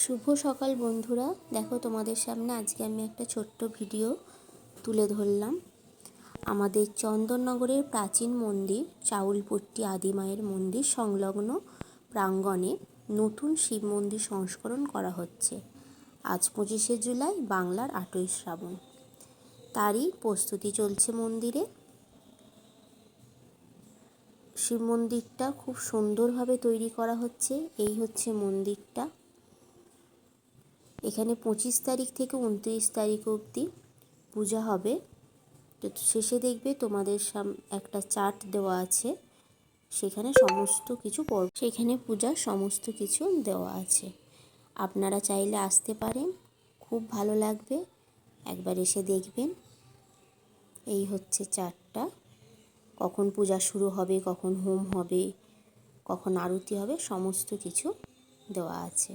শুভ সকাল বন্ধুরা, দেখো তোমাদের সামনে আজকে আমি একটা ছোট্ট ভিডিও তুলে ধরলাম। আমাদের চন্দননগরের প্রাচীন মন্দির চাউলপট্টি আদিমায়ের মন্দির সংলগ্ন প্রাঙ্গণে নতুন শিব মন্দির সংস্করণ করা হচ্ছে। আজ 25শে জুলাই, বাংলার 8ই শ্রাবণ। তারই প্রস্তুতি চলছে মন্দিরে। শিব মন্দিরটা খুব সুন্দরভাবে তৈরি করা হচ্ছে। এই হচ্ছে মন্দিরটা। এখানে 25 তারিখ থেকে 29 তারিখ অবধি পূজা হবে। তো শেষে দেখবে তোমাদের একটা চার্ট দেওয়া আছে, সেখানে সমস্ত কিছু সেখানে পূজার সমস্ত কিছু দেওয়া আছে। আপনারা চাইলে আসতে পারেন, খুব ভালো লাগবে, একবার এসে দেখবেন। এই হচ্ছে চার্টটা, কখন পূজা শুরু হবে, কখন হোম হবে, কখন আরতি হবে, সমস্ত কিছু দেওয়া আছে।